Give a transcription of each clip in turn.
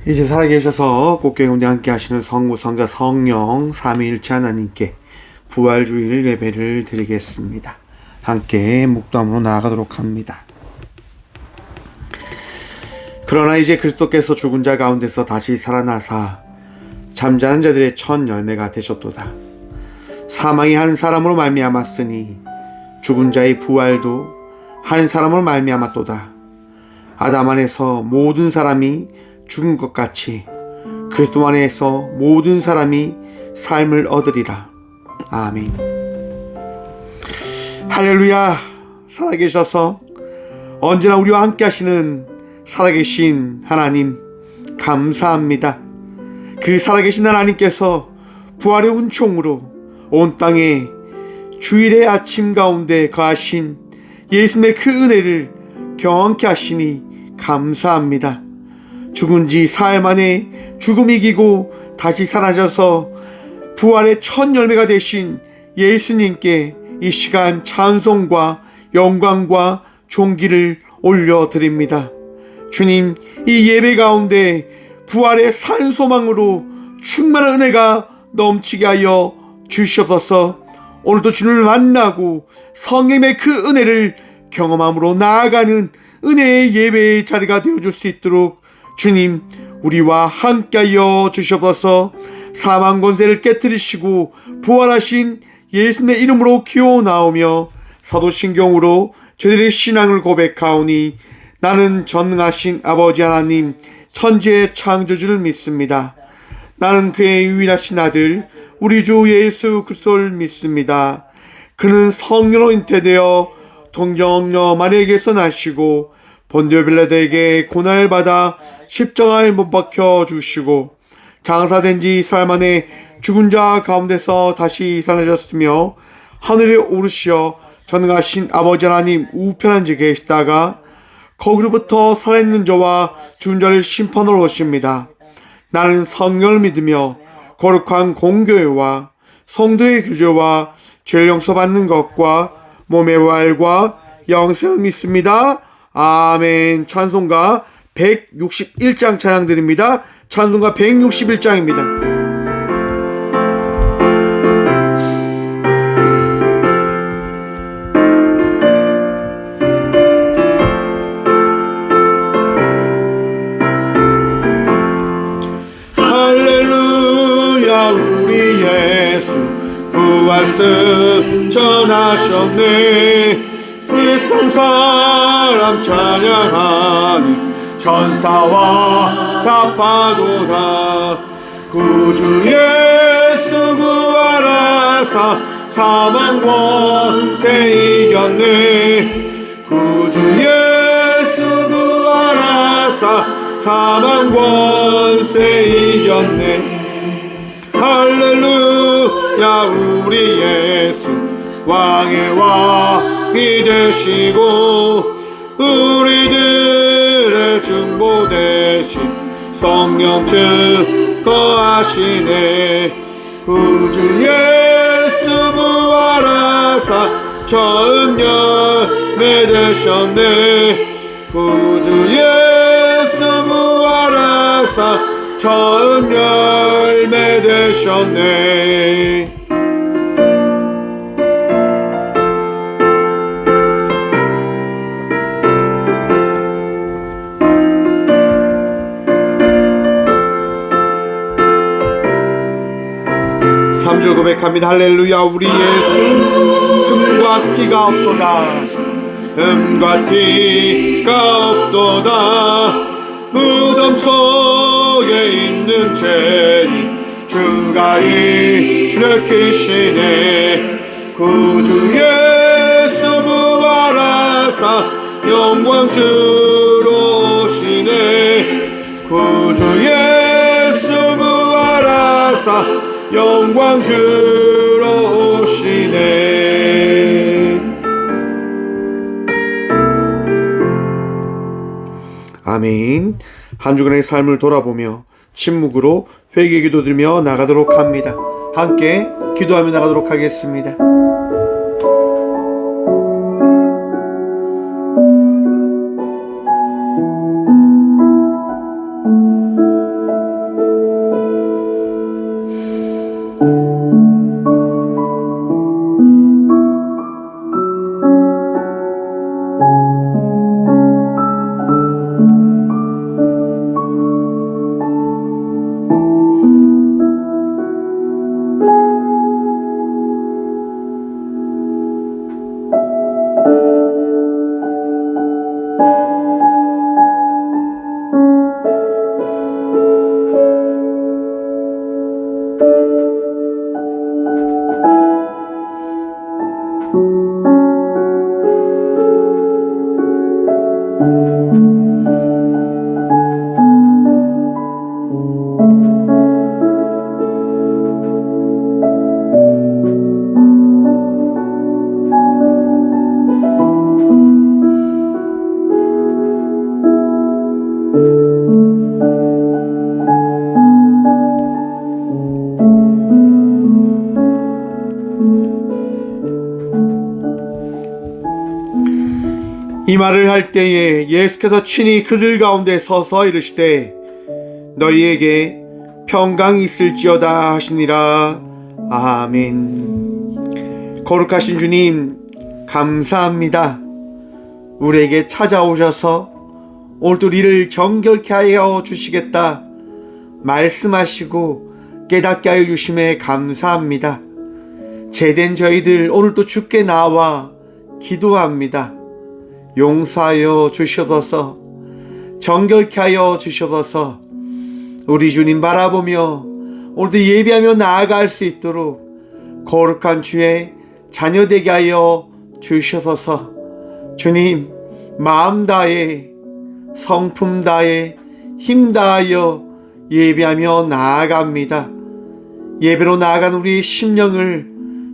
이제 살아계셔서 꽃교회 가운데 함께 하시는 성부, 성자, 성령 삼위일체 하나님께 부활주일 예배를 드리겠습니다. 함께 묵도함으로 나아가도록 합니다. 그러나 이제 그리스도께서 죽은 자 가운데서 다시 살아나사 잠자는 자들의 첫 열매가 되셨도다. 사망이 한 사람으로 말미암았으니 죽은 자의 부활도 한 사람으로 말미암았도다. 아담 안에서 모든 사람이 죽은 것 같이 그리스도 안에서 모든 사람이 삶을 얻으리라. 아멘. 할렐루야. 살아계셔서 언제나 우리와 함께 하시는 살아계신 하나님 감사합니다. 그 살아계신 하나님께서 부활의 은총으로 온 땅에 주일의 아침 가운데 거하신 예수님의 그 은혜를 경험케 하시니 감사합니다. 죽은 지 사흘 만에 죽음이 이기고 다시 살아져서 부활의 첫 열매가 되신 예수님께 이 시간 찬송과 영광과 존귀를 올려드립니다. 주님, 이 예배 가운데 부활의 산소망으로 충만한 은혜가 넘치게 하여 주시옵소서. 오늘도 주님을 만나고 성령의 그 은혜를 경험함으로 나아가는 은혜의 예배의 자리가 되어줄 수 있도록 주님, 우리와 함께하여 주시옵소서. 사망 권세를 깨뜨리시고 부활하신 예수님의 이름으로 기어나오며 사도신경으로 저희들의 신앙을 고백하오니 나는 전능하신 아버지 하나님 천지의 창조주를 믿습니다. 나는 그의 유일하신 아들 우리 주 예수 그리스도를 믿습니다. 그는 성령으로 잉태되어 동정녀 마리아에게서 나시고 본디오 빌라도에게 고난을 받아 십자가에 못 박혀 주시고 장사된 지 사흘 만에 죽은 자 가운데서 다시 살아나셨으며 하늘에 오르시어 전능하신 아버지 하나님 우편한 데 계시다가 거기로부터 살아있는 자와 죽은 자를 심판하러 오십니다. 나는 성령을 믿으며 거룩한 공교회와 성도의 교제와 죄를 용서받는 것과 몸의 부활과 영생을 믿습니다. 아멘. 찬송가 161장 찬양 드립니다. 찬송가 161장입니다. 할렐루야. 우리 예수 부활승 전하셨네. 세상 사람 찬양하니 천사와 갚아도다. 구주 예수 부활하사 사망 권세 이겼네. 구주 예수 부활하사 사망 권세 이겼네. 할렐루야. 우리 예수 왕의 왕이 되시고 우리들의 중보 대신 성령 증거하시네. 구주 예수 부활하사 처음 열매 되셨네. 구주 예수 부활하사 처음 열매 되셨네. 삼절 고백합니다. 할렐루야. 우리 예수 금과 티가 없도다. 금과 티가 없도다. 무덤 속에 있는 죄인 주가 일으키시네. 구주 예수 부활하사 영광 주로 오시네. 구주 예수 부활하사 영광 주러 오시네. 아멘. 한 주간의 삶을 돌아보며 침묵으로 회개 기도드리며 나가도록 합니다. 함께 기도하며 나가도록 하겠습니다. 이 말을 할 때에 예수께서 친히 그들 가운데 서서 이르시되 너희에게 평강이 있을지어다 하시니라. 아멘. 거룩하신 주님 감사합니다. 우리에게 찾아오셔서 오늘도 우리를 정결케 하여 주시겠다 말씀하시고 깨닫게 하여 주심에 감사합니다. 제된 저희들 오늘도 주께 나와 기도합니다. 용서하여 주시옵소서. 정결케 하여 주시옵소서. 우리 주님 바라보며 오늘도 예배하며 나아갈 수 있도록 거룩한 주의 자녀 되게 하여 주시옵소서. 주님 마음 다해 성품 다해 힘 다하여 예배하며 나아갑니다. 예배로 나아간 우리 심령을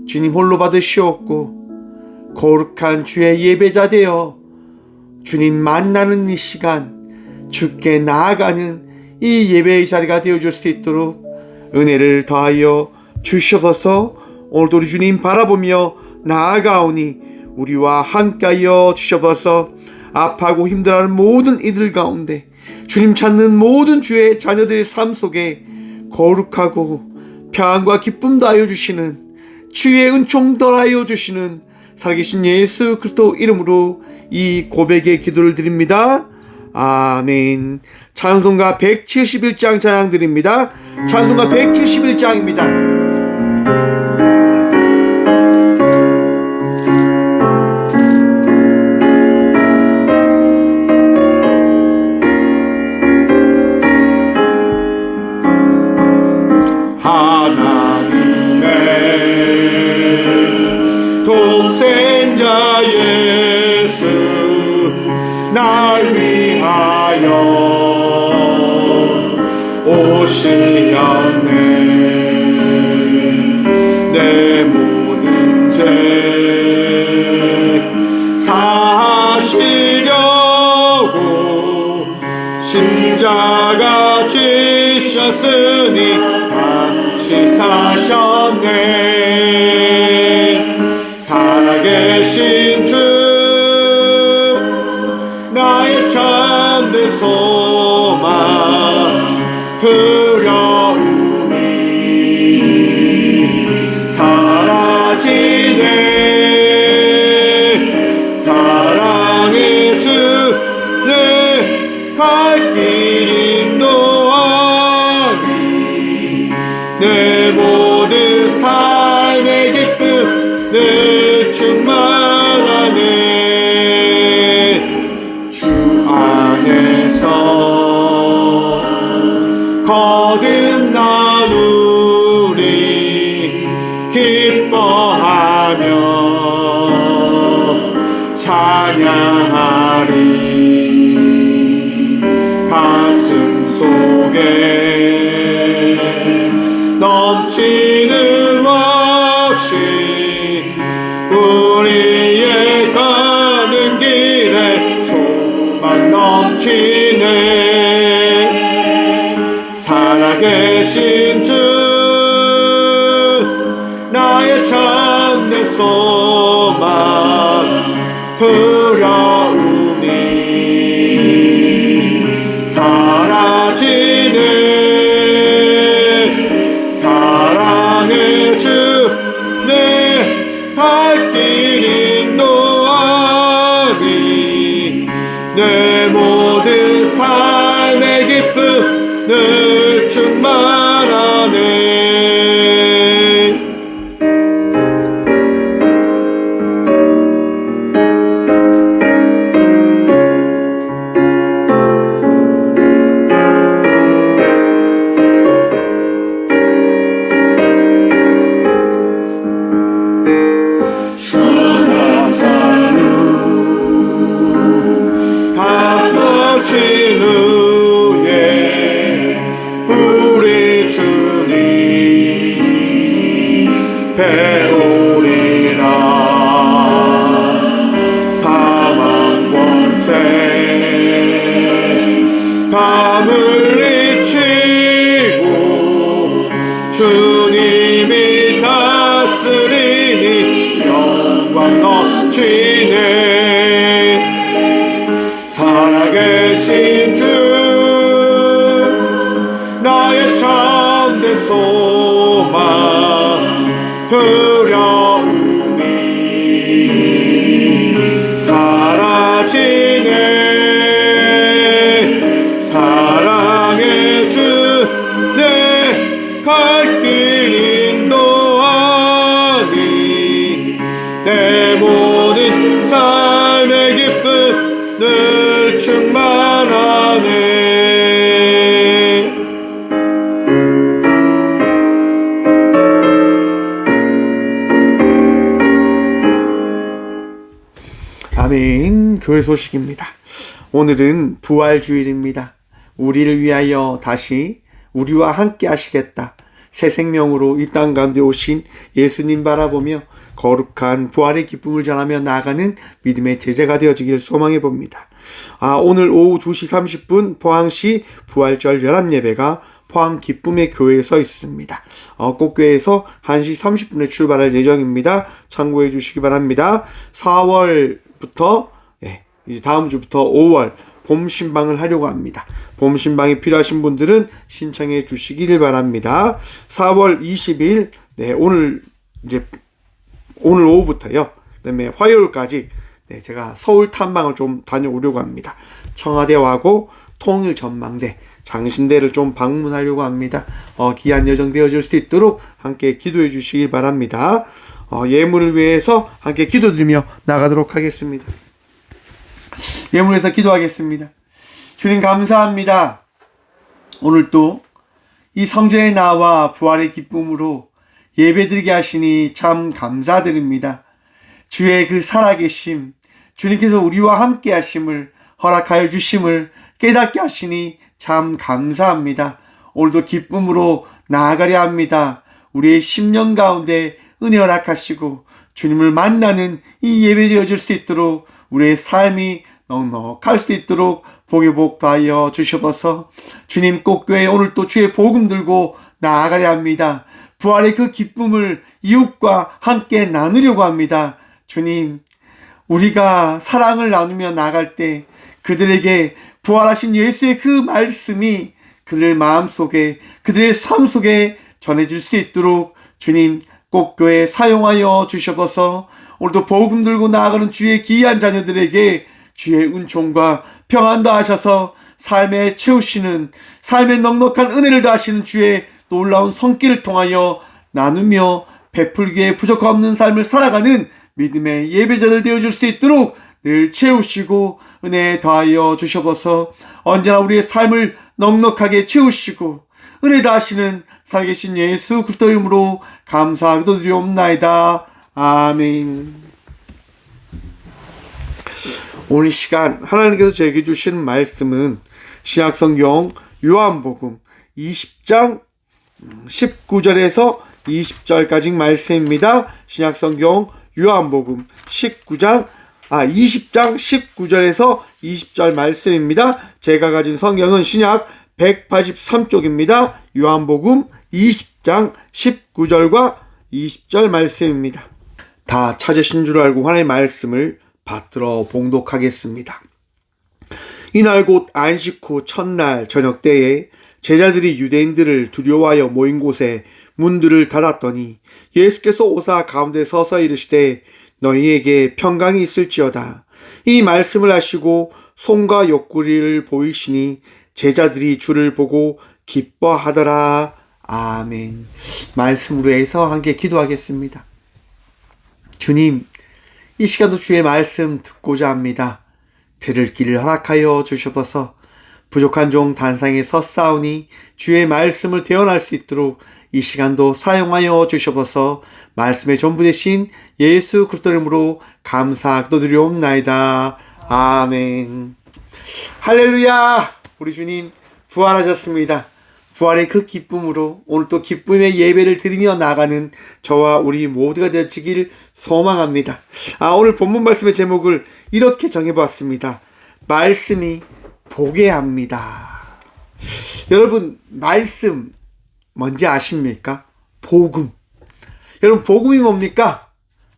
주님 홀로 받으시옵고 거룩한 주의 예배자 되어 주님 만나는 이 시간 주께 나아가는 이 예배의 자리가 되어줄 수 있도록 은혜를 더하여 주시옵소서. 오늘도 우리 주님 바라보며 나아가오니 우리와 함께하여 주시옵소서. 아파하고 힘들어하는 모든 이들 가운데 주님 찾는 모든 주의 자녀들의 삶 속에 거룩하고 평안과 기쁨 더하여 주시는 주의 은총 더하여 주시는 살아계신 예수 그리스도 이름으로 이 고백의 기도를 드립니다. 아멘. 찬송가 171장 찬양 드립니다. 찬송가 171장입니다. 독생자 예수 날 위하여 오시었네. 내 모든 죄 사시려고 십자가 지셨으니 다시 사셨네. 살아계신 주 나의 참된 소망 두려움이 사라지네. 사랑의 주 내 갈 길 인도하리. 내 모든 삶의 기쁨 늘 충만하네. 주 안에서 거듭나누리. 기뻐하며 찬양하리. 가슴 속에 넘치는 왁시 우리의 가는 길에 소망 넘치네. 살아계신 주 나의 참된 소망 두려움이 사라지네. 사랑의 주 내 갈 길 인도하리. 내 모든 삶의 기쁨 늘 충만하네. 후에 우리 두려움이 사라지네. 사랑의 주 내 갈 길 인도하니 내 모든 삶의 기쁨 늘 충만하네. 아멘. 교회 소식입니다. 오늘은 부활주일입니다. 우리를 위하여 다시 우리와 함께 하시겠다. 새 생명으로 이 땅 가운데 오신 예수님 바라보며 거룩한 부활의 기쁨을 전하며 나아가는 믿음의 제자가 되어지길 소망해 봅니다. 오늘 오후 2시 30분 포항시 부활절 연합예배가 포항 기쁨의 교회에서 있습니다. 꽃교회에서 1시 30분에 출발할 예정입니다. 참고해 주시기 바랍니다. 4월부터 이제 다음 주부터 5월 봄 신방을 하려고 합니다. 봄 신방이 필요하신 분들은 신청해 주시길 바랍니다. 4월 20일 오늘 오후부터요. 그다음에 화요일까지 제가 서울 탐방을 좀 다녀오려고 합니다. 청와대하고 통일 전망대, 장신대를 좀 방문하려고 합니다. 귀한 여정 되어질 수 있도록 함께 기도해 주시길 바랍니다. 예물을 위해서 함께 기도드리며 나가도록 하겠습니다. 예물에서 기도하겠습니다. 주님 감사합니다. 오늘 또 이 성전에 나와 부활의 기쁨으로 예배드리게 하시니 참 감사드립니다. 주의 그 살아계심, 주님께서 우리와 함께 하심을 허락하여 주심을 깨닫게 하시니 참 감사합니다. 오늘도 기쁨으로 나아가려 합니다. 우리의 10년 가운데 은혜 허락하시고 주님을 만나는 이 예배 되어질 수 있도록 우리의 삶이 넉넉할 수 있도록 복의 복 더하여 주시옵소서. 주님 꽃교회 오늘 또 주의 복음 들고 나아가려 합니다. 부활의 그 기쁨을 이웃과 함께 나누려고 합니다. 주님, 우리가 사랑을 나누며 나갈 때 그들에게 부활하신 예수의 그 말씀이 그들의 마음속에, 그들의 삶 속에 전해질 수 있도록 주님 꽃교회 사용하여 주시옵소서. 오늘도 복음 들고 나아가는 주의 귀한 자녀들에게 주의 은총과 평안 더하셔서 삶에 채우시는, 삶에 넉넉한 은혜를 더하시는 주의 놀라운 손길을 통하여 나누며 베풀기에 부족함 없는 삶을 살아가는 믿음의 예배자들 되어줄 수 있도록 늘 채우시고 은혜 더하여 주셔서 언제나 우리의 삶을 넉넉하게 채우시고 은혜 더하시는 살아계신 예수 그리스도 이름으로 감사하기도 드리옵나이다. 아멘. 오늘 시간 하나님께서 저에게 주신 말씀은 신약성경 요한복음 20장 19절에서 20절까지 말씀입니다. 신약성경 요한복음 20장 19절에서 20절 말씀입니다. 제가 가진 성경은 신약 183쪽입니다. 요한복음 20장 19절과 20절 말씀입니다. 다 찾으신 줄 알고 하나님의 말씀을 받들어 봉독하겠습니다. 이날 곧 안식 후 첫날 저녁 때에 제자들이 유대인들을 두려워하여 모인 곳에 문들을 닫았더니 예수께서 오사 가운데 서서 이르시되 너희에게 평강이 있을지어다. 이 말씀을 하시고 손과 옆구리를 보이시니 제자들이 주를 보고 기뻐하더라. 아멘. 말씀으로 해서 함께 기도하겠습니다. 주님, 이 시간도 주의 말씀 듣고자 합니다. 들을 길을 허락하여 주시옵소서. 부족한 종 단상에 섰사오니 주의 말씀을 대언할 수 있도록 이 시간도 사용하여 주시옵소서. 말씀의 전부 되신 예수 그리스도 이름으로 감사 기도드리옵나이다. 아멘. 할렐루야. 우리 주님 부활하셨습니다. 부활의 그 기쁨으로 오늘 또 기쁨의 예배를 드리며 나가는 저와 우리 모두가 되어지길 소망합니다. 오늘 본문 말씀의 제목을 이렇게 정해보았습니다. 말씀이 보게 합니다. 여러분, 말씀 뭔지 아십니까? 복음. 여러분, 복음이 뭡니까?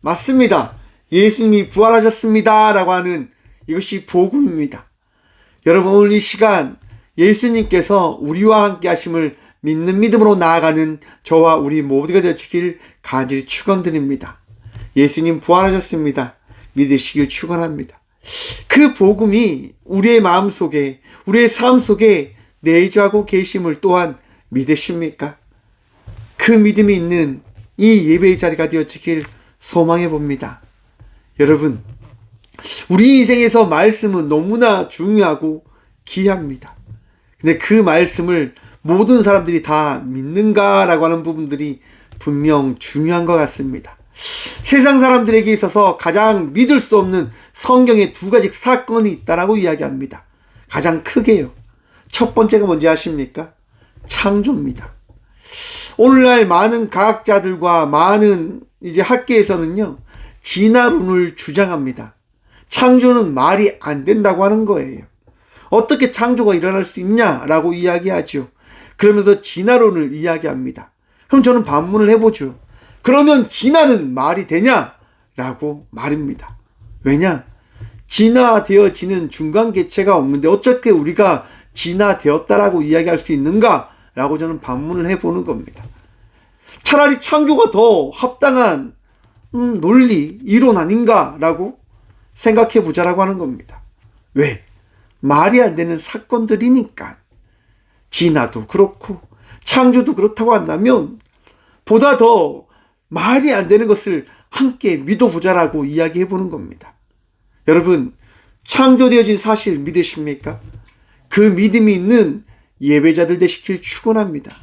맞습니다. 예수님이 부활하셨습니다 라고 하는 이것이 복음입니다. 여러분, 오늘 이 시간 예수님께서 우리와 함께 하심을 믿는 믿음으로 나아가는 저와 우리 모두가 되시길 간절히 축원드립니다. 예수님 부활하셨습니다. 믿으시길 축원합니다. 그 복음이 우리의 마음속에, 우리의 삶 속에 내주하고 계심을 또한 믿으십니까? 그 믿음이 있는 이 예배의 자리가 되어지길 소망해 봅니다. 여러분, 우리 인생에서 말씀은 너무나 중요하고 귀합니다. 근데 그 말씀을 모든 사람들이 다 믿는가라고 하는 부분들이 분명 중요한 것 같습니다. 세상 사람들에게 있어서 가장 믿을 수 없는 성경에 두 가지 사건이 있다라고 이야기합니다. 가장 크게요. 첫 번째가 뭔지 아십니까? 창조입니다. 오늘날 많은 과학자들과 많은 이제 학계에서는요, 진화론을 주장합니다. 창조는 말이 안 된다고 하는 거예요. 어떻게 창조가 일어날 수 있냐라고 이야기하죠. 그러면서 진화론을 이야기합니다. 그럼 저는 반문을 해보죠. 그러면 진화는 말이 되냐라고 말입니다. 왜냐? 진화되어지는 중간 개체가 없는데 어떻게 우리가 진화되었다라고 이야기할 수 있는가라고 저는 반문을 해보는 겁니다. 차라리 창조가 더 합당한 논리, 이론 아닌가라고 생각해 보자라고 하는 겁니다. 왜? 말이 안 되는 사건들이니까. 진화도 그렇고 창조도 그렇다고 한다면 보다 더 말이 안 되는 것을 함께 믿어보자라고 이야기해 보는 겁니다. 여러분, 창조되어진 사실 믿으십니까? 그 믿음이 있는 예배자들 되시길 축원합니다.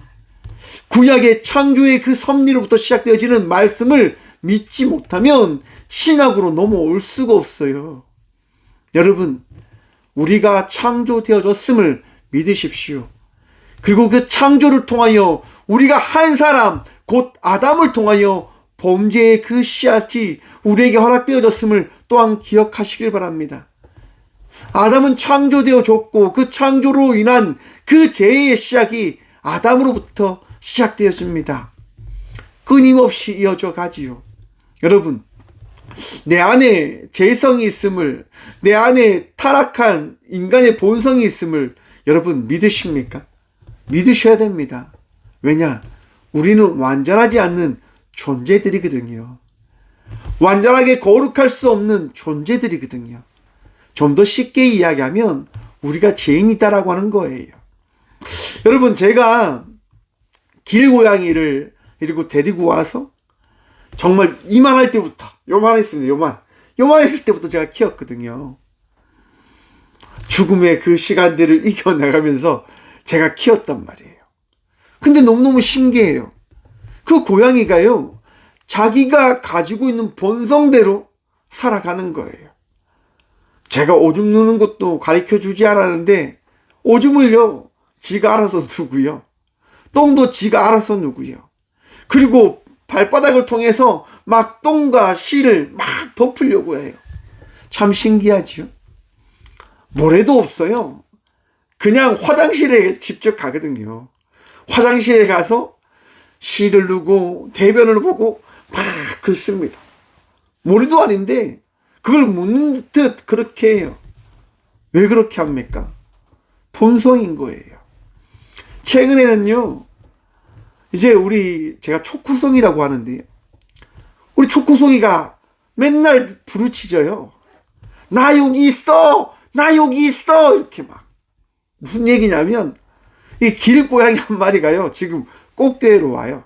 구약의 창조의 그 섭리로부터 시작되어지는 말씀을 믿지 못하면 신학으로 넘어올 수가 없어요. 여러분, 우리가 창조되어졌음을 믿으십시오. 그리고 그 창조를 통하여 우리가 한 사람, 곧 아담을 통하여 범죄의 그 씨앗이 우리에게 허락되어졌음을 또한 기억하시길 바랍니다. 아담은 창조되어졌고 그 창조로 인한 그 죄의 시작이 아담으로부터 시작되어집니다. 끊임없이 이어져 가지요. 여러분, 내 안에 죄성이 있음을, 내 안에 타락한 인간의 본성이 있음을 여러분 믿으십니까? 믿으셔야 됩니다. 왜냐? 우리는 완전하지 않는 존재들이거든요. 완전하게 거룩할 수 없는 존재들이거든요. 좀 더 쉽게 이야기하면 우리가 죄인이다라고 하는 거예요. 여러분, 제가 길고양이를 이러고 데리고 와서 정말 이만할 때부터, 요만했습니다. 요만했을 때부터 제가 키웠거든요. 죽음의 그 시간들을 이겨나가면서 제가 키웠단 말이에요. 근데 너무너무 신기해요. 그 고양이가요, 자기가 가지고 있는 본성대로 살아가는 거예요. 제가 오줌 누는 것도 가르쳐 주지 않았는데 오줌을요, 지가 알아서 누고요. 똥도 지가 알아서 누고요. 그리고 발바닥을 통해서 막 똥과 씨를 막 덮으려고 해요. 참 신기하지요? 모래도 없어요. 그냥 화장실에 직접 가거든요. 화장실에 가서 씨를 누고 대변을 보고 막 긁습니다. 모래도 아닌데 그걸 묻는 듯 그렇게 해요. 왜 그렇게 합니까? 본성인 거예요. 최근에는요, 이제 제가 초코송이라고 하는데요, 우리 초코송이가 맨날 부르짖어요. 나 여기 있어! 나 여기 있어! 이렇게 막. 무슨 얘기냐면, 이 길고양이 한 마리가요, 지금 꽃게로 와요.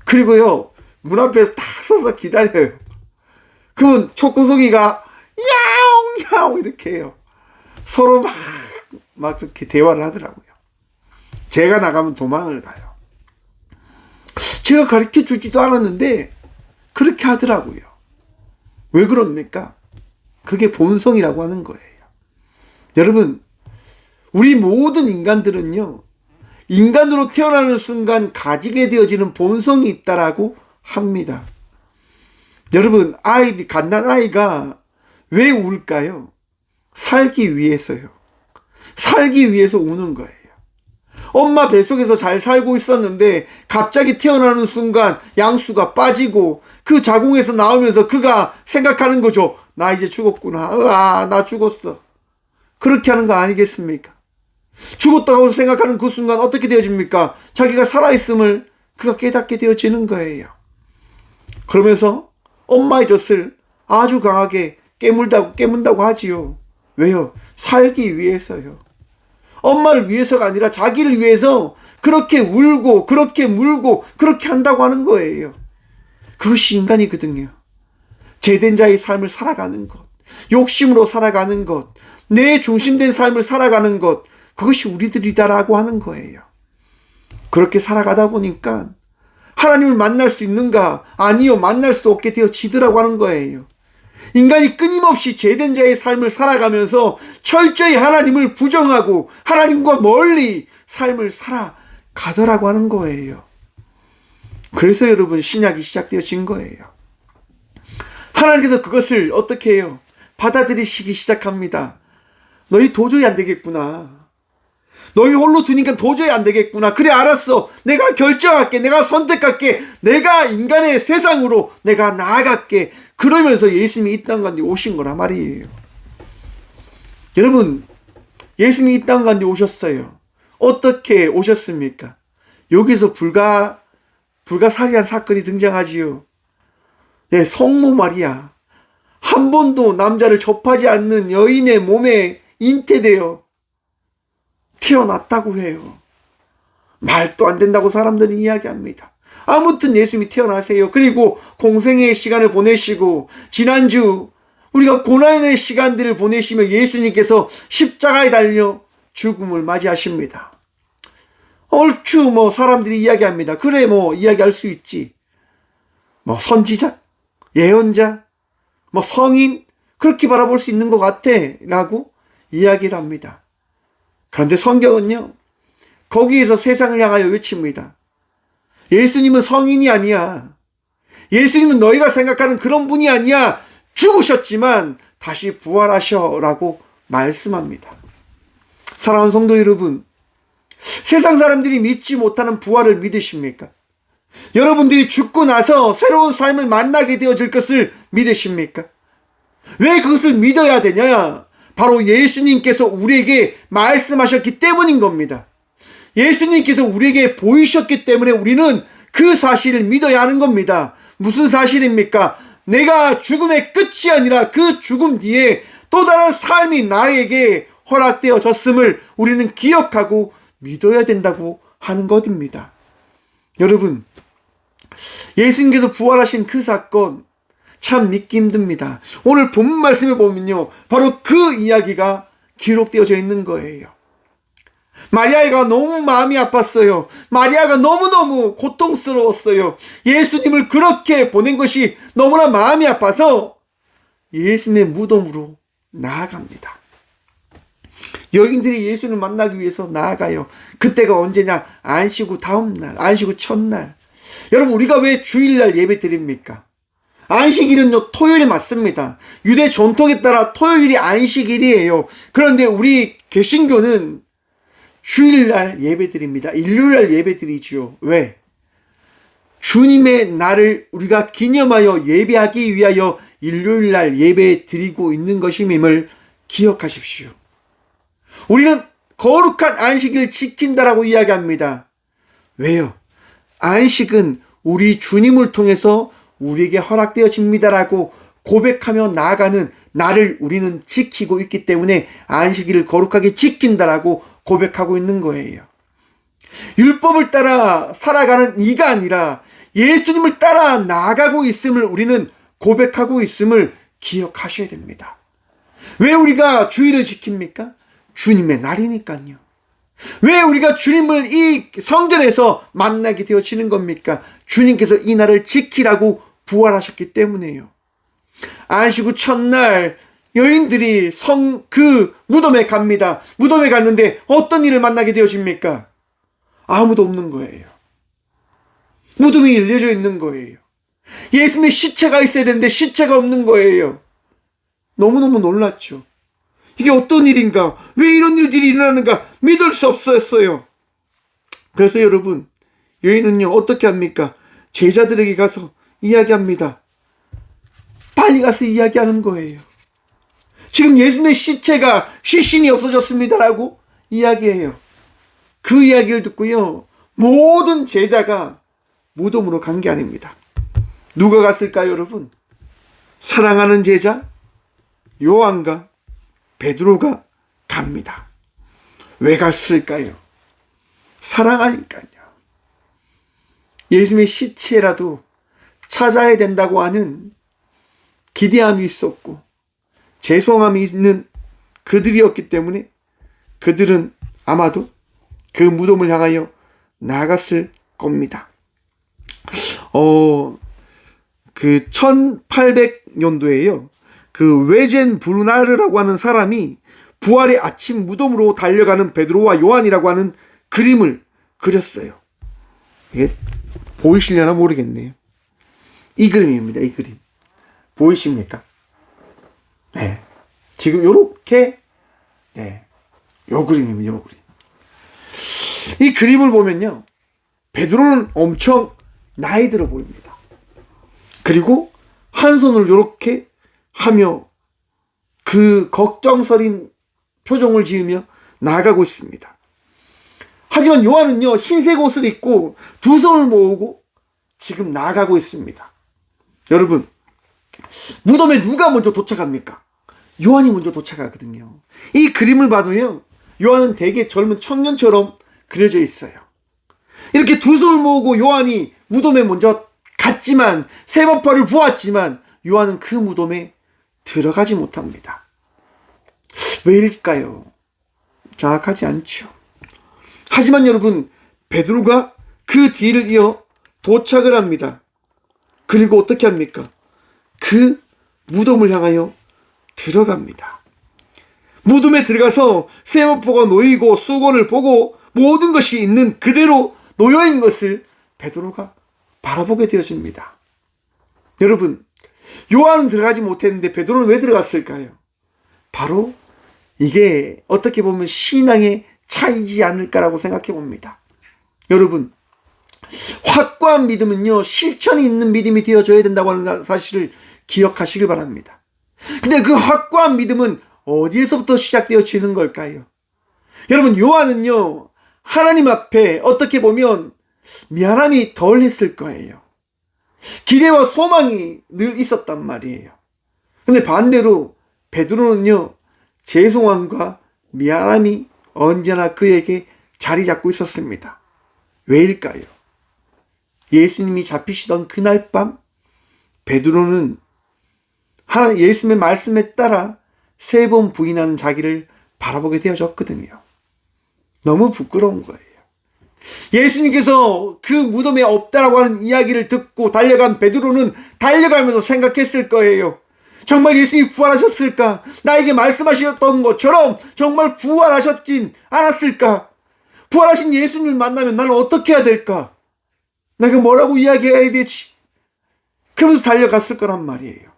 그리고요, 문 앞에서 딱 서서 기다려요. 그러면 초코송이가 야옹 야옹 이렇게 해요. 서로 막 그렇게 대화를 하더라고요. 제가 나가면 도망을 가요. 제가 가르쳐 주지도 않았는데 그렇게 하더라고요. 왜 그럽니까? 그게 본성이라고 하는 거예요. 여러분, 우리 모든 인간들은요, 인간으로 태어나는 순간 가지게 되어지는 본성이 있다라고 합니다. 여러분, 갓난 아이가 왜 울까요? 살기 위해서요. 살기 위해서 우는 거예요. 엄마 뱃속에서 잘 살고 있었는데 갑자기 태어나는 순간 양수가 빠지고 그 자궁에서 나오면서 그가 생각하는 거죠. 나 이제 죽었구나. 나 죽었어. 그렇게 하는 거 아니겠습니까? 죽었다고 생각하는 그 순간 어떻게 되어집니까? 자기가 살아있음을 그가 깨닫게 되어지는 거예요. 그러면서 엄마의 젖을 아주 강하게 깨문다고 하지요. 왜요? 살기 위해서요. 엄마를 위해서가 아니라 자기를 위해서 그렇게 울고 그렇게 물고 그렇게 한다고 하는 거예요. 그것이 인간이거든요. 제된 자의 삶을 살아가는 것, 욕심으로 살아가는 것, 내 중심된 삶을 살아가는 것, 그것이 우리들이다라고 하는 거예요. 그렇게 살아가다 보니까 하나님을 만날 수 있는가? 아니요, 만날 수 없게 되어지더라고 하는 거예요. 인간이 끊임없이 제된 자의 삶을 살아가면서 철저히 하나님을 부정하고 하나님과 멀리 삶을 살아가더라고 하는 거예요. 그래서 여러분, 신약이 시작되어진 거예요. 하나님께서 그것을 어떻게 해요? 받아들이시기 시작합니다. 너희 도저히 안 되겠구나. 너희 홀로 두니까 도저히 안 되겠구나. 그래, 알았어. 내가 결정할게. 내가 선택할게. 내가 인간의 세상으로 내가 나아갈게. 그러면서 예수님이 이 땅 가운데 오신 거란 말이에요. 여러분, 예수님이 이 땅 가운데 오셨어요. 어떻게 오셨습니까? 여기서 불가사리한 사건이 등장하지요. 네, 성모 마리아. 한 번도 남자를 접하지 않는 여인의 몸에 잉태되어 태어났다고 해요. 말도 안 된다고 사람들은 이야기합니다. 아무튼 예수님이 태어나세요. 그리고 공생의 시간을 보내시고, 지난주 우리가 고난의 시간들을 보내시며 예수님께서 십자가에 달려 죽음을 맞이하십니다. 얼추 사람들이 이야기합니다. 그래, 이야기할 수 있지. 선지자, 예언자, 성인, 그렇게 바라볼 수 있는 것 같아 라고 이야기를 합니다. 그런데 성경은요, 거기에서 세상을 향하여 외칩니다. 예수님은 성인이 아니야. 예수님은 너희가 생각하는 그런 분이 아니야. 죽으셨지만 다시 부활하셔 라고 말씀합니다. 사랑하는 성도 여러분, 세상 사람들이 믿지 못하는 부활을 믿으십니까? 여러분들이 죽고 나서 새로운 삶을 만나게 되어질 것을 믿으십니까? 왜 그것을 믿어야 되냐? 바로 예수님께서 우리에게 말씀하셨기 때문인 겁니다. 예수님께서 우리에게 보이셨기 때문에 우리는 그 사실을 믿어야 하는 겁니다. 무슨 사실입니까? 내가 죽음의 끝이 아니라 그 죽음 뒤에 또 다른 삶이 나에게 허락되어졌음을 우리는 기억하고 믿어야 된다고 하는 것입니다. 여러분, 예수님께서 부활하신 그 사건 참 믿기 힘듭니다. 오늘 본문 말씀에 보면요, 바로 그 이야기가 기록되어져 있는 거예요. 마리아가 너무 마음이 아팠어요. 마리아가 너무너무 고통스러웠어요. 예수님을 그렇게 보낸 것이 너무나 마음이 아파서 예수님의 무덤으로 나아갑니다. 여인들이 예수님을 만나기 위해서 나아가요. 그때가 언제냐? 안식 후 다음날, 안식 후 첫날. 여러분, 우리가 왜 주일날 예배 드립니까? 안식일은요, 토요일 맞습니다. 유대 전통에 따라 토요일이 안식일이에요. 그런데 우리 개신교는 주일날 예배 드립니다. 일요일날 예배 드리죠. 왜? 주님의 날을 우리가 기념하여 예배하기 위하여 일요일날 예배 드리고 있는 것임을 기억하십시오. 우리는 거룩한 안식일을 지킨다라고 이야기합니다. 왜요? 안식은 우리 주님을 통해서 우리에게 허락되어집니다라고 고백하며 나아가는 나를 우리는 지키고 있기 때문에 안식일을 거룩하게 지킨다라고 고백하고 있는 거예요. 율법을 따라 살아가는 이가 아니라 예수님을 따라 나아가고 있음을 우리는 고백하고 있음을 기억하셔야 됩니다. 왜 우리가 주일을 지킵니까? 주님의 날이니까요. 왜 우리가 주님을 이 성전에서 만나게 되어지는 겁니까? 주님께서 이 날을 지키라고 부활하셨기 때문에요. 안식 후 첫날 여인들이 그 무덤에 갑니다. 무덤에 갔는데 어떤 일을 만나게 되어집니까? 아무도 없는 거예요. 무덤이 열려져 있는 거예요. 예수님의 시체가 있어야 되는데 시체가 없는 거예요. 너무너무 놀랐죠. 이게 어떤 일인가? 왜 이런 일들이 일어나는가? 믿을 수 없었어요. 그래서 여러분, 여인은요, 어떻게 합니까? 제자들에게 가서 이야기합니다. 빨리 가서 이야기하는 거예요. 지금 예수님의 시체가 시신이 없어졌습니다라고 이야기예요. 그 이야기를 듣고요, 모든 제자가 무덤으로 간 게 아닙니다. 누가 갔을까요, 여러분? 사랑하는 제자 요한과 베드로가 갑니다. 왜 갔을까요? 사랑하니까요. 예수님의 시체라도 찾아야 된다고 하는 기대함이 있었고 죄송함이 있는 그들이었기 때문에 그들은 아마도 그 무덤을 향하여 나갔을 겁니다. 그 1800년도에요. 그 외젠 브루나르라고 하는 사람이 부활의 아침 무덤으로 달려가는 베드로와 요한이라고 하는 그림을 그렸어요. 이게 보이시려나 모르겠네요. 이 그림입니다. 이 그림. 보이십니까? 네. 지금 요렇게, 네. 요 그림입니다. 요 그림. 이 그림을 보면요, 베드로는 엄청 나이 들어 보입니다. 그리고 한 손을 요렇게 하며 그 걱정스린 표정을 지으며 나아가고 있습니다. 하지만 요한은요, 흰색 옷을 입고 두 손을 모으고 지금 나아가고 있습니다. 여러분, 무덤에 누가 먼저 도착합니까? 요한이 먼저 도착하거든요. 이 그림을 봐도요, 요한은 되게 젊은 청년처럼 그려져 있어요. 이렇게 두 손을 모으고 요한이 무덤에 먼저 갔지만, 세번파를 보았지만 요한은 그 무덤에 들어가지 못합니다. 왜일까요? 정확하지 않죠. 하지만 여러분, 베드로가 그 뒤를 이어 도착을 합니다. 그리고 어떻게 합니까? 그 무덤을 향하여 들어갑니다. 무덤에 들어가서 세마포가 놓이고 수건을 보고 모든 것이 있는 그대로 놓여있는 것을 베드로가 바라보게 되어집니다. 여러분, 요한은 들어가지 못했는데 베드로는 왜 들어갔을까요? 바로 이게 어떻게 보면 신앙의 차이지 않을까라고 생각해 봅니다. 여러분, 확고한 믿음은요, 실천이 있는 믿음이 되어져야 된다고 하는 사실을 기억하시길 바랍니다. 근데 그 확고한 믿음은 어디에서부터 시작되어지는 걸까요? 여러분, 요한은요, 하나님 앞에 어떻게 보면 미안함이 덜 했을 거예요. 기대와 소망이 늘 있었단 말이에요. 근데 반대로 베드로는요, 죄송함과 미안함이 언제나 그에게 자리 잡고 있었습니다. 왜일까요? 예수님이 잡히시던 그날 밤 베드로는 예수님의 말씀에 따라 3번 부인하는 자기를 바라보게 되어졌거든요. 너무 부끄러운 거예요. 예수님께서 그 무덤에 없다라고 하는 이야기를 듣고 달려간 베드로는 달려가면서 생각했을 거예요. 정말 예수님이 부활하셨을까? 나에게 말씀하셨던 것처럼 정말 부활하셨진 않았을까? 부활하신 예수님을 만나면 나는 어떻게 해야 될까? 내가 뭐라고 이야기해야 되지? 그러면서 달려갔을 거란 말이에요.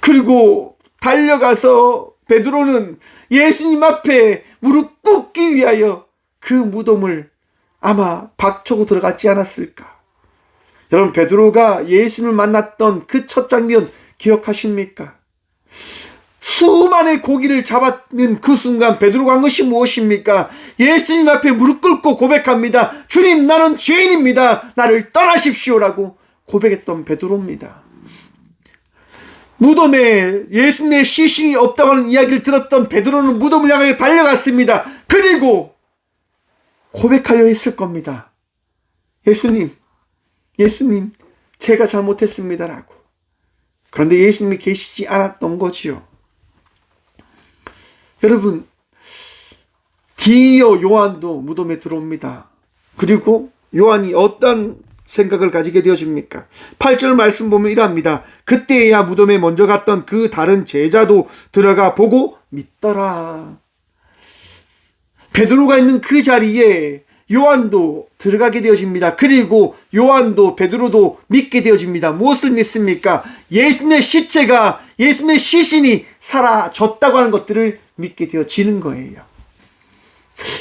그리고 달려가서 베드로는 예수님 앞에 무릎 꿇기 위하여 그 무덤을 아마 박차고 들어갔지 않았을까? 여러분, 베드로가 예수님을 만났던 그 첫 장면 기억하십니까? 수많은 고기를 잡았는 그 순간 베드로가 한 것이 무엇입니까? 예수님 앞에 무릎 꿇고 고백합니다. 주님, 나는 죄인입니다. 나를 떠나십시오라고 고백했던 베드로입니다. 무덤에 예수님의 시신이 없다고 하는 이야기를 들었던 베드로는 무덤을 향해 달려갔습니다. 그리고 고백하려 했을 겁니다. 예수님, 제가 잘못했습니다라고. 그런데 예수님이 계시지 않았던 거지요. 여러분, 뒤이어 요한도 무덤에 들어옵니다. 그리고 요한이 어떤 생각을 가지게 되어집니까? 8절 말씀 보면 이랍니다. 그때야 무덤에 먼저 갔던 그 다른 제자도 들어가 보고 믿더라. 베드로가 있는 그 자리에 요한도 들어가게 되어집니다. 그리고 요한도 베드로도 믿게 되어집니다. 무엇을 믿습니까? 예수님의 시체가, 예수님의 시신이 사라졌다고 하는 것들을 믿게 되어지는 거예요.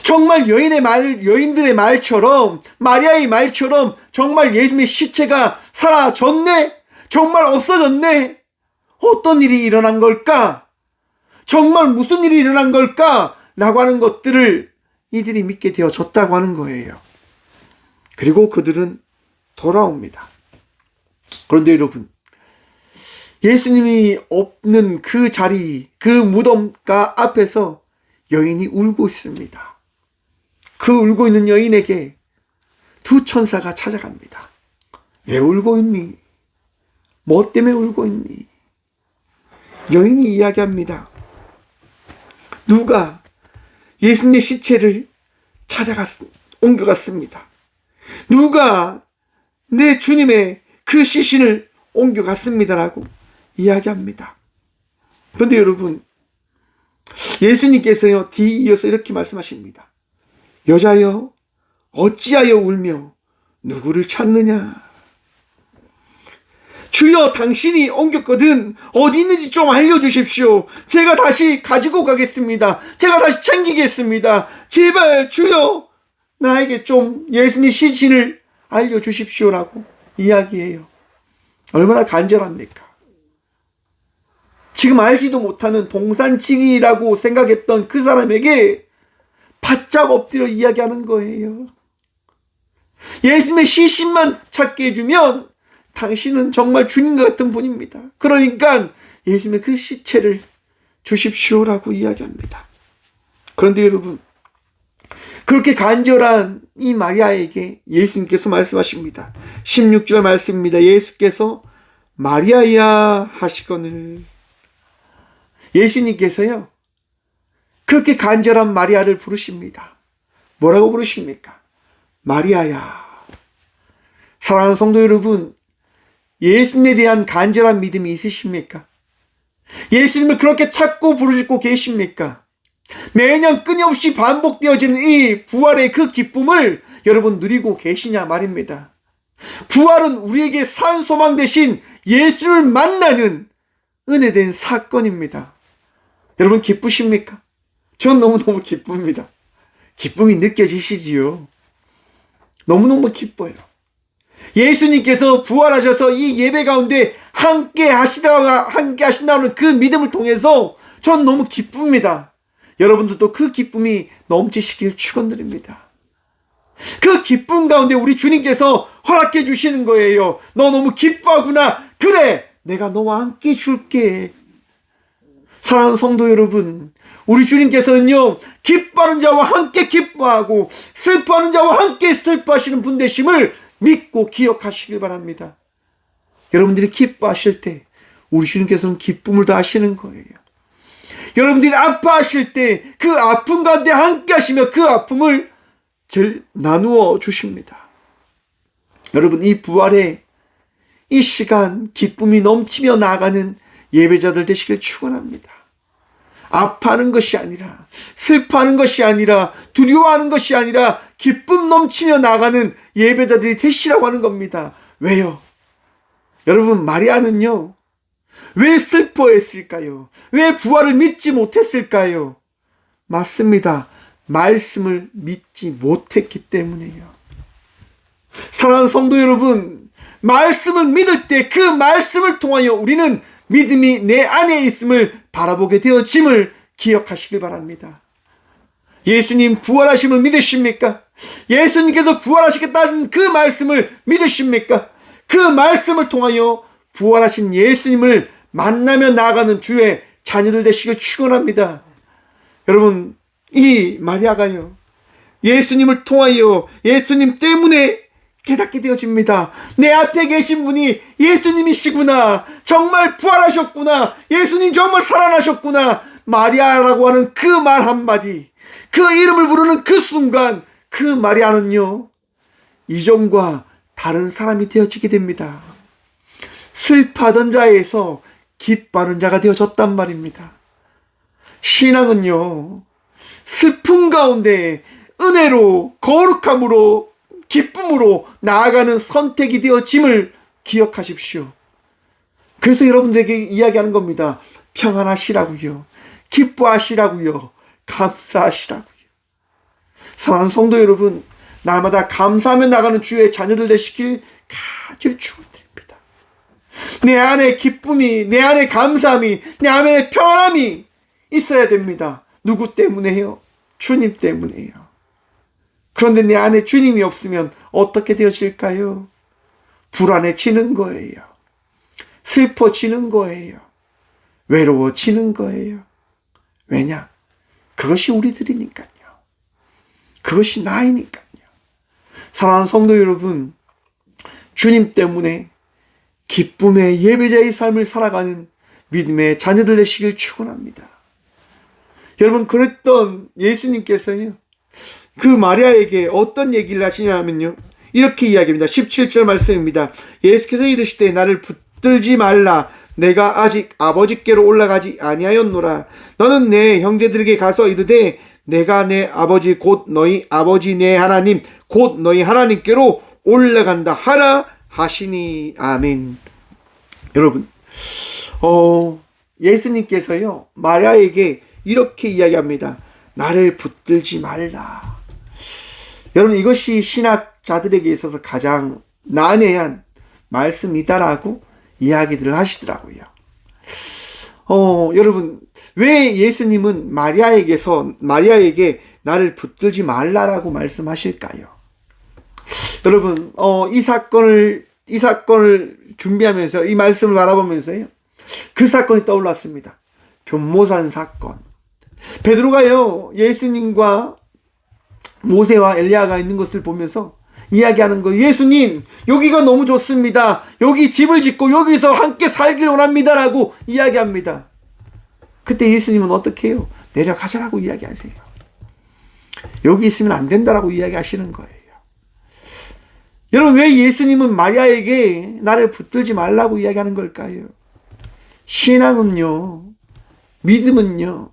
정말 여인들의 말처럼, 마리아의 말처럼 정말 예수님의 시체가 사라졌네? 정말 없어졌네? 어떤 일이 일어난 걸까? 정말 무슨 일이 일어난 걸까? 라고 하는 것들을 이들이 믿게 되어졌다고 하는 거예요. 그리고 그들은 돌아옵니다. 그런데 여러분, 예수님이 없는 그 자리, 그 무덤가 앞에서 여인이 울고 있습니다. 그 울고 있는 여인에게 두 천사가 찾아갑니다. 왜 울고 있니? 뭐 때문에 울고 있니? 여인이 이야기합니다. 누가 예수님의 시체를 옮겨갔습니다. 누가 내 주님의 그 시신을 옮겨갔습니다라고 이야기합니다. 그런데 여러분, 예수님께서요, 뒤이어서 이렇게 말씀하십니다. 여자여, 어찌하여 울며 누구를 찾느냐? 주여, 당신이 옮겼거든 어디 있는지 좀 알려주십시오. 제가 다시 가지고 가겠습니다. 제가 다시 챙기겠습니다. 제발 주여, 나에게 좀 예수님 시신을 알려주십시오라고 이야기해요. 얼마나 간절합니까? 지금 알지도 못하는 동산지기라고 생각했던 그 사람에게 바짝 엎드려 이야기하는 거예요. 예수님의 시신만 찾게 해주면 당신은 정말 주님 같은 분입니다. 그러니까 예수님의 그 시체를 주십시오라고 이야기합니다. 그런데 여러분, 그렇게 간절한 이 마리아에게 예수님께서 말씀하십니다. 16절 말씀입니다. 예수께서 마리아야 하시거늘. 예수님께서요, 그렇게 간절한 마리아를 부르십니다. 뭐라고 부르십니까? 마리아야. 사랑하는 성도 여러분, 예수님에 대한 간절한 믿음이 있으십니까? 예수님을 그렇게 찾고 부르시고 계십니까? 매년 끊임없이 반복되어지는 이 부활의 그 기쁨을 여러분 누리고 계시냐 말입니다. 부활은 우리에게 산 소망 대신 예수를 만나는 은혜된 사건입니다. 여러분 기쁘십니까? 전 너무너무 기쁩니다. 기쁨이 느껴지시지요? 너무너무 기뻐요. 예수님께서 부활하셔서 이 예배 가운데 함께 하신다는 그 믿음을 통해서 전 너무 기쁩니다. 여러분들도 그 기쁨이 넘치시길 축원드립니다. 그 기쁨 가운데 우리 주님께서 허락해 주시는 거예요. 너 너무 기뻐하구나. 그래, 내가 너와 함께 줄게. 사랑하는 성도 여러분, 우리 주님께서는요, 기뻐하는 자와 함께 기뻐하고 슬퍼하는 자와 함께 슬퍼하시는 분 되심을 믿고 기억하시길 바랍니다. 여러분들이 기뻐하실 때 우리 주님께서는 기쁨을 더하시는 거예요. 여러분들이 아파하실 때 그 아픔 가운데 함께 하시며 그 아픔을 나누어 주십니다. 여러분, 이 부활의 이 시간 기쁨이 넘치며 나아가는 예배자들 되시길 축원합니다. 아파하는 것이 아니라, 슬퍼하는 것이 아니라, 두려워하는 것이 아니라 기쁨 넘치며 나아가는 예배자들이 되시라고 하는 겁니다. 왜요? 여러분, 마리아는요, 왜 슬퍼했을까요? 왜 부활을 믿지 못했을까요? 맞습니다. 말씀을 믿지 못했기 때문이에요. 사랑하는 성도 여러분, 말씀을 믿을 때 그 말씀을 통하여 우리는 믿음이 내 안에 있음을 바라보게 되어짐을 기억하시길 바랍니다. 예수님 부활하심을 믿으십니까? 예수님께서 부활하시겠다는 그 말씀을 믿으십니까? 그 말씀을 통하여 부활하신 예수님을 만나며 나아가는 주의 자녀들 되시길 축원합니다. 여러분, 이 마리아가요, 예수님을 통하여 예수님 때문에 깨닫게 되어집니다. 내 앞에 계신 분이 예수님이시구나. 정말 부활하셨구나. 예수님 정말 살아나셨구나. 마리아라고 하는 그 말 한마디, 그 이름을 부르는 그 순간 그 마리아는요, 이전과 다른 사람이 되어지게 됩니다. 슬퍼하던 자에서 기뻐하는 자가 되어졌단 말입니다. 신앙은요, 슬픔 가운데 은혜로, 거룩함으로, 기쁨으로 나아가는 선택이 되어짐을 기억하십시오. 그래서 여러분들에게 이야기하는 겁니다. 평안하시라고요. 기뻐하시라고요. 감사하시라고요. 사랑하는 성도 여러분, 날마다 감사하며 나가는 주의 자녀들 되시길 간절히 축원드립니다. 내 안에 기쁨이, 내 안에 감사함이, 내 안에 평안함이 있어야 됩니다. 누구 때문에요? 주님 때문에요. 그런데 내 안에 주님이 없으면 어떻게 되어질까요? 불안해지는 거예요. 슬퍼지는 거예요. 외로워지는 거예요. 왜냐? 그것이 우리들이니까요. 그것이 나이니까요. 사랑하는 성도 여러분, 주님 때문에 기쁨의 예배자의 삶을 살아가는 믿음의 자녀들 되시길 축원합니다. 여러분, 그랬던 예수님께서요, 그 마리아에게 어떤 얘기를 하시냐면요, 이렇게 이야기합니다. 17절 말씀입니다. 예수께서 이르시되 나를 붙들지 말라. 내가 아직 아버지께로 올라가지 아니하였노라. 너는 내 형제들에게 가서 이르되 내가 내 아버지 곧 너희 아버지 내 하나님 곧 너희 하나님께로 올라간다 하라 하시니. 아멘. 여러분, 예수님께서요 마리아에게 이렇게 이야기합니다. 나를 붙들지 말라. 여러분, 이것이 신학자들에게 있어서 가장 난해한 말씀이다라고 이야기들을 하시더라고요. 여러분, 왜 예수님은 마리아에게 나를 붙들지 말라라고 말씀하실까요? 여러분, 이 사건을 준비하면서 이 말씀을 바라보면서요, 그 사건이 떠올랐습니다. 변모산 사건. 베드로가요 예수님과 모세와 엘리야가 있는 것을 보면서 이야기하는 거예요. 예수님, 여기가 너무 좋습니다. 여기 집을 짓고 여기서 함께 살길 원합니다라고 이야기합니다. 그때 예수님은 어떻게 해요? 내려가자라고 이야기하세요. 여기 있으면 안 된다라고 이야기하시는 거예요. 여러분, 왜 예수님은 마리아에게 나를 붙들지 말라고 이야기하는 걸까요? 신앙은요, 믿음은요,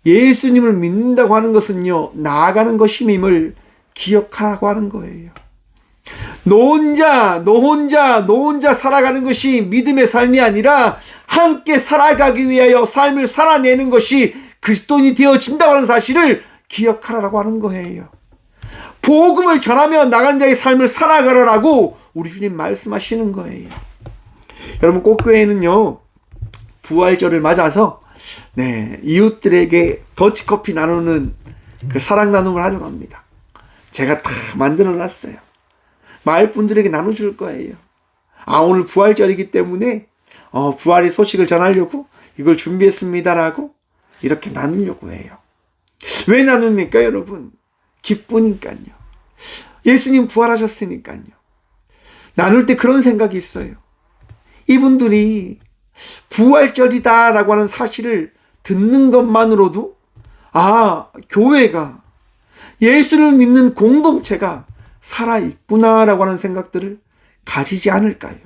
예수님을 믿는다고 하는 것은요, 나아가는 것임을 기억하라고 하는 거예요. 너 혼자 살아가는 것이 믿음의 삶이 아니라 함께 살아가기 위하여 삶을 살아내는 것이 그리스도인이 되어진다고 하는 사실을 기억하라고 하는 거예요. 복음을 전하며 나간 자의 삶을 살아가라라고 우리 주님 말씀하시는 거예요. 여러분, 꽃교회는요 부활절을 맞아서 이웃들에게 더치커피 나누는 그 사랑 나눔을 하려고 합니다. 제가 다 만들어 놨어요. 마을 분들에게 나눠줄 거예요. 오늘 부활절이기 때문에 부활의 소식을 전하려고 이걸 준비했습니다라고 이렇게 나누려고 해요. 왜 나눕니까, 여러분? 기쁘니까요. 예수님 부활하셨으니까요. 나눌 때 그런 생각이 있어요. 이분들이 부활절이다라고 하는 사실을 듣는 것만으로도 교회가, 예수를 믿는 공동체가 살아있구나라고 하는 생각들을 가지지 않을까요?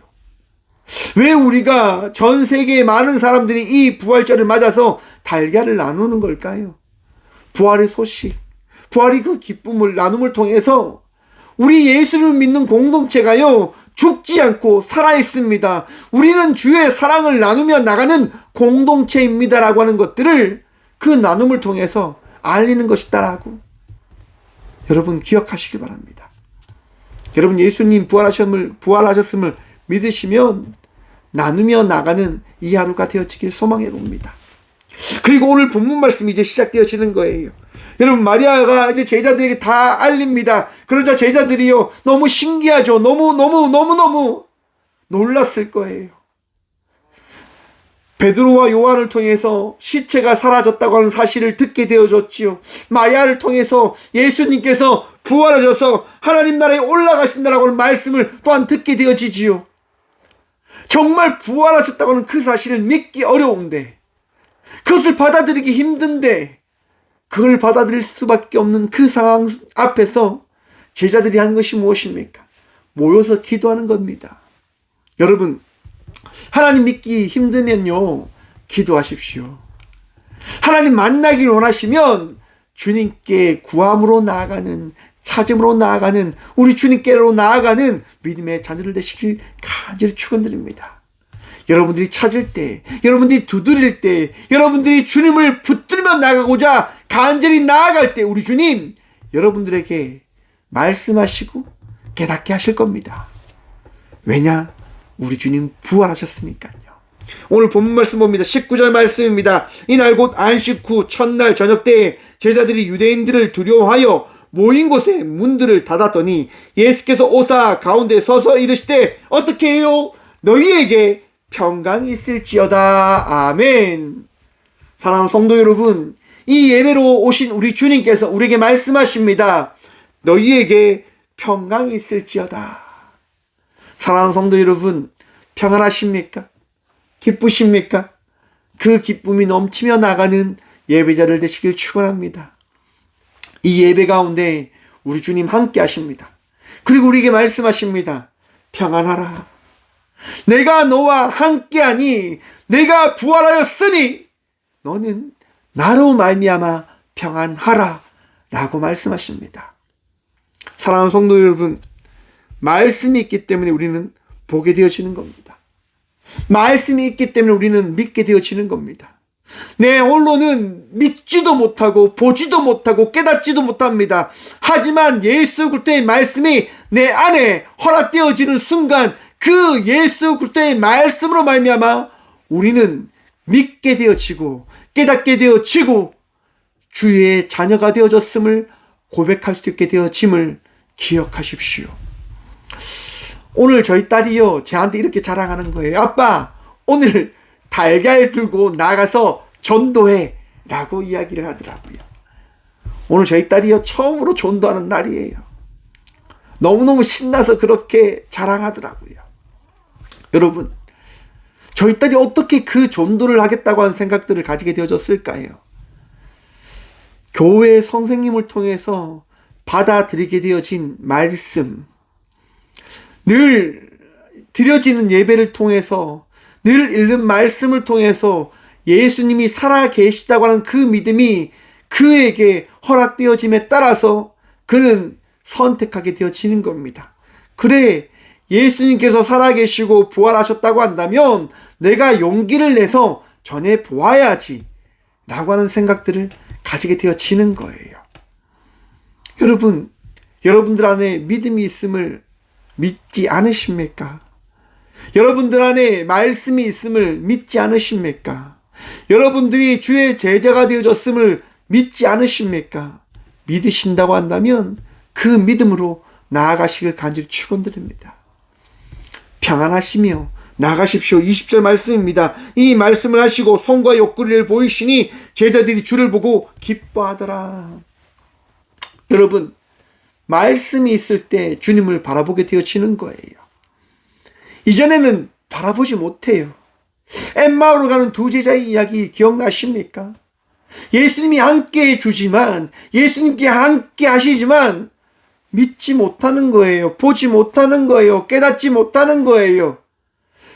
왜 우리가 전 세계의 많은 사람들이 이 부활절을 맞아서 달걀을 나누는 걸까요? 부활의 소식, 부활의 그 기쁨을 나눔을 통해서 우리 예수를 믿는 공동체가요 죽지 않고 살아있습니다. 우리는 주의 사랑을 나누며 나가는 공동체입니다라고 하는 것들을 그 나눔을 통해서 알리는 것이다라고 여러분 기억하시길 바랍니다. 여러분, 예수님 부활하셨음을 믿으시면 나누며 나가는 이 하루가 되어지길 소망해 봅니다. 그리고 오늘 본문 말씀이 이제 시작되어지는 거예요. 여러분, 마리아가 이제 제자들에게 다 알립니다. 그러자 제자들이요 너무 신기하죠. 너무 놀랐을 거예요. 베드로와 요한을 통해서 시체가 사라졌다고 하는 사실을 듣게 되어졌지요. 마리아를 통해서 예수님께서 부활하셔서 하나님 나라에 올라가신다라고 하는 말씀을 또한 듣게 되어지지요. 정말 부활하셨다고 하는 그 사실을 믿기 어려운데, 그것을 받아들이기 힘든데, 그걸 받아들일 수밖에 없는 그 상황 앞에서 제자들이 하는 것이 무엇입니까? 모여서 기도하는 겁니다. 여러분, 하나님 믿기 힘들면요 기도하십시오. 하나님 만나기를 원하시면 주님께 구함으로 나아가는, 찾음으로 나아가는, 우리 주님께로 나아가는 믿음의 자녀들 되시길 간절히 축원드립니다. 여러분들이 찾을 때, 여러분들이 두드릴 때, 여러분들이 주님을 붙들며 나가고자 간절히 나아갈 때 우리 주님 여러분들에게 말씀하시고 깨닫게 하실 겁니다. 왜냐? 우리 주님 부활하셨으니까요. 오늘 본문 말씀 봅니다. 19절 말씀입니다. 이날 곧 안식 후 첫날 저녁 때에 제자들이 유대인들을 두려워하여 모인 곳에 문들을 닫았더니 예수께서 오사 가운데 서서 이르시되 어떻게 해요? 너희에게 평강이 있을지어다. 아멘. 사랑하는 성도 여러분, 이 예배로 오신 우리 주님께서 우리에게 말씀하십니다. 너희에게 평강이 있을지어다. 사랑하는 성도 여러분, 평안하십니까? 기쁘십니까? 그 기쁨이 넘치며 나가는 예배자들 되시길 축원합니다. 이 예배 가운데 우리 주님 함께 하십니다. 그리고 우리에게 말씀하십니다. 평안하라. 내가 너와 함께하니 내가 부활하였으니 너는 나로 말미암아 평안하라 라고 말씀하십니다. 사랑하는 성도 여러분, 말씀이 있기 때문에 우리는 보게 되어지는 겁니다. 말씀이 있기 때문에 우리는 믿게 되어지는 겁니다. 내 홀로는 믿지도 못하고 보지도 못하고 깨닫지도 못합니다. 하지만 예수 그리스도의 말씀이 내 안에 허락되어지는 순간 그 예수 그리스도의 말씀으로 말미암아 우리는 믿게 되어지고 깨닫게 되어지고 주의 자녀가 되어졌음을 고백할 수 있게 되어짐을 기억하십시오. 오늘 저희 딸이요 저한테 이렇게 자랑하는 거예요. 아빠, 오늘 달걀 들고 나가서 전도해 라고 이야기를 하더라고요. 오늘 저희 딸이요 처음으로 전도하는 날이에요. 너무너무 신나서 그렇게 자랑하더라고요. 여러분, 저희 딸이 어떻게 그 전도를 하겠다고 하는 생각들을 가지게 되어졌을까요? 교회 선생님을 통해서 받아들이게 되어진 말씀, 늘 드려지는 예배를 통해서, 늘 읽는 말씀을 통해서 예수님이 살아 계시다고 하는 그 믿음이 그에게 허락되어짐에 따라서 그는 선택하게 되어지는 겁니다. 그래, 예수님께서 살아 계시고 부활하셨다고 한다면 내가 용기를 내서 전해 보아야지 라고 하는 생각들을 가지게 되어지는 거예요. 여러분, 여러분들 안에 믿음이 있음을 믿지 않으십니까? 여러분들 안에 말씀이 있음을 믿지 않으십니까? 여러분들이 주의 제자가 되어졌음을 믿지 않으십니까? 믿으신다고 한다면 그 믿음으로 나아가시길 간절히 축원드립니다. 평안하시며 나가십시오. 20절 말씀입니다. 이 말씀을 하시고 손과 옆구리를 보이시니 제자들이 주를 보고 기뻐하더라. 여러분, 말씀이 있을 때 주님을 바라보게 되어지는 거예요. 이전에는 바라보지 못해요. 엠마오로 가는 두 제자의 이야기 기억나십니까? 예수님이 함께 해주지만, 예수님께 함께 하시지만 믿지 못하는 거예요. 보지 못하는 거예요. 깨닫지 못하는 거예요.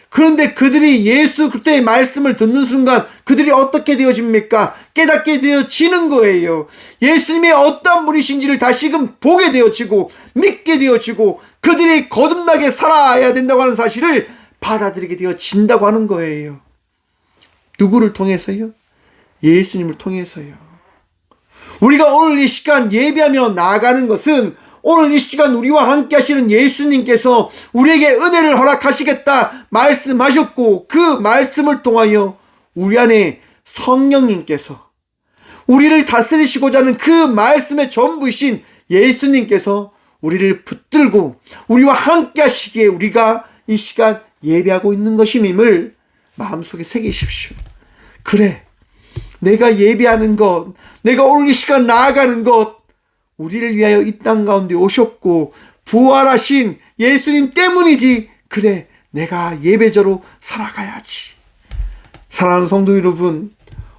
그런데 그들이 예수 그리스도의 말씀을 듣는 순간 그들이 어떻게 되어집니까? 깨닫게 되어지는 거예요. 예수님이 어떤 분이신지를 다시금 보게 되어지고 믿게 되어지고 그들이 거듭나게 살아야 된다고 하는 사실을 받아들이게 되어진다고 하는 거예요. 누구를 통해서요? 예수님을 통해서요. 우리가 오늘 이 시간 예배하며 나아가는 것은 오늘 이 시간 우리와 함께 하시는 예수님께서 우리에게 은혜를 허락하시겠다 말씀하셨고 그 말씀을 통하여 우리 안에 성령님께서 우리를 다스리시고자 하는 그 말씀의 전부이신 예수님께서 우리를 붙들고 우리와 함께 하시기에 우리가 이 시간 예배하고 있는 것임을 마음속에 새기십시오. 그래, 내가 예배하는 것, 내가 오늘 이 시간 나아가는 것, 우리를 위하여 이 땅 가운데 오셨고 부활하신 예수님 때문이지. 그래, 내가 예배자로 살아가야지. 사랑하는 성도 여러분,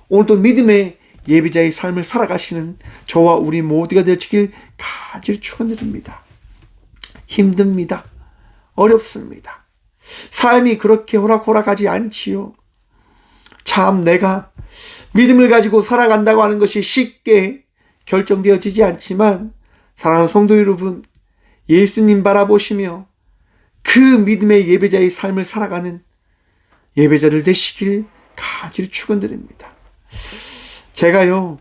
오늘도 믿음의 예배자의 삶을 살아가시는 저와 우리 모두가 되시길 간절히 축원드립니다. 힘듭니다. 어렵습니다. 삶이 그렇게 호락호락하지 않지요. 참 내가 믿음을 가지고 살아간다고 하는 것이 쉽게 결정되어지지 않지만 사랑하는 성도 여러분, 예수님 바라보시며 그 믿음의 예배자의 삶을 살아가는 예배자들 되시길 간절히 축원드립니다. 제가요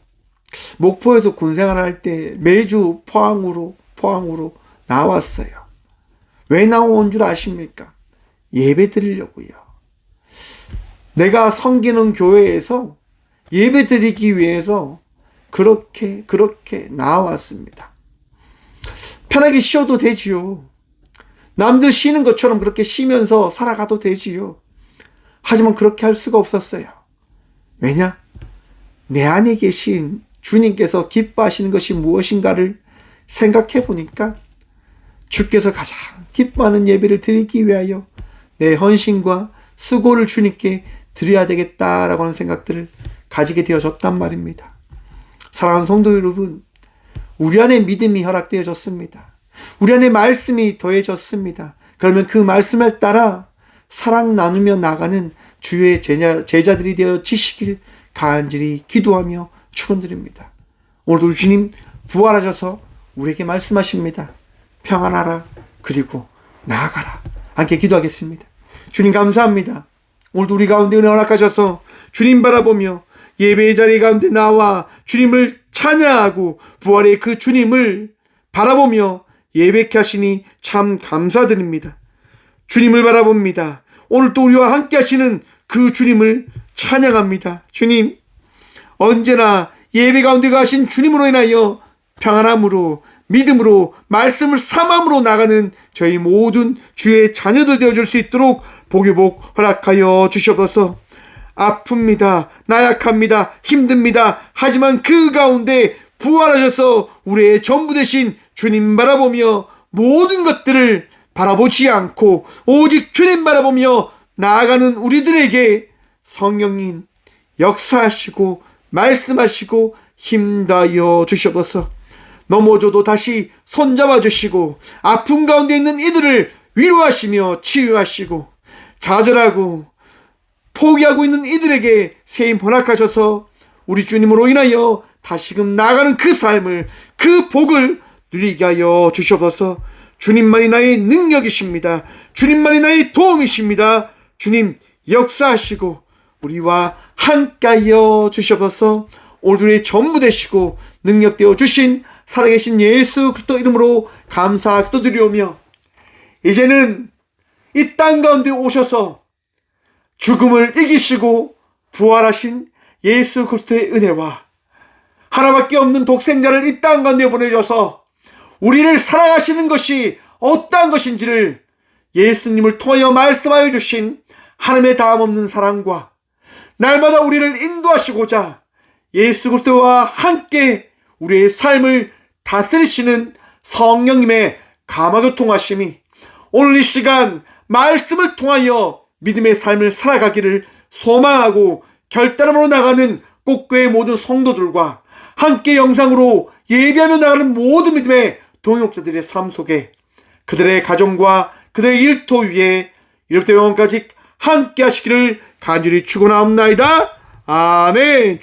목포에서 군생활을 할 때 매주 포항으로 나왔어요. 왜 나온 줄 아십니까? 예배 드리려고요. 내가 섬기는 교회에서 예배 드리기 위해서 그렇게 나왔습니다. 편하게 쉬어도 되지요. 남들 쉬는 것처럼 그렇게 쉬면서 살아가도 되지요. 하지만 그렇게 할 수가 없었어요. 왜냐? 내 안에 계신 주님께서 기뻐하시는 것이 무엇인가를 생각해 보니까 주께서 가장 기뻐하는 예배를 드리기 위하여 내 헌신과 수고를 주님께 드려야 되겠다라고 하는 생각들을 가지게 되어졌단 말입니다. 사랑하는 성도 여러분, 우리 안에 믿음이 허락되어졌습니다. 우리 안에 말씀이 더해졌습니다. 그러면 그 말씀을 따라 사랑 나누며 나가는 주의 제자들이 되어지시길 간절히 기도하며 축원드립니다. 오늘도 주님 부활하셔서 우리에게 말씀하십니다. 평안하라, 그리고 나아가라. 함께 기도하겠습니다. 주님 감사합니다. 오늘도 우리 가운데 은혜 허락하셔서 주님 바라보며 예배의 자리 가운데 나와 주님을 찬양하고 부활의 그 주님을 바라보며 예배케 하시니 참 감사드립니다. 주님을 바라봅니다. 오늘 또 우리와 함께 하시는 그 주님을 찬양합니다. 주님, 언제나 예배 가운데 가신 주님으로 인하여 평안함으로, 믿음으로, 말씀을 삼함으로 나가는 저희 모든 주의 자녀들 되어줄 수 있도록 복유복 허락하여 주시옵소서. 아픕니다. 나약합니다. 힘듭니다. 하지만 그 가운데 부활하셔서 우리의 전부 되신 주님 바라보며 모든 것들을 바라보지 않고 오직 주님 바라보며 나아가는 우리들에게 성령님 역사하시고 말씀하시고 힘다여 주시옵소서. 넘어져도 다시 손잡아 주시고 아픔 가운데 있는 이들을 위로하시며 치유하시고 좌절하고 포기하고 있는 이들에게 새힘 허락하셔서 우리 주님으로 인하여 다시금 나아가는 그 삶을, 그 복을 누리게 하여 주시옵소서. 주님만이 나의 능력이십니다. 주님만이 나의 도움이십니다. 주님 역사하시고 우리와 함께하여 주시옵소서. 오늘의 전부 되시고 능력되어 주신 살아계신 예수 그리스도 이름으로 감사 기도드리오며, 이제는 이 땅 가운데 오셔서 죽음을 이기시고 부활하신 예수 그리스도의 은혜와 하나밖에 없는 독생자를 이 땅 가운데 보내셔서 우리를 사랑하시는 것이 어떠한 것인지를 예수님을 통하여 말씀하여 주신 하나님의 다함없는 사랑과 날마다 우리를 인도하시고자 예수 그리스도와 함께 우리의 삶을 다스리시는 성령님의 감화교통하심이 오늘 이 시간 말씀을 통하여 믿음의 삶을 살아가기를 소망하고 결단함으로 나가는 꽃교회 모든 성도들과 함께 영상으로 예배하며 나가는 모든 믿음의 동역자들의 삶 속에 그들의 가정과 그들의 일터 위에 이렇게 영원까지 함께 하시기를 간절히 축원하옵나이다. 아멘.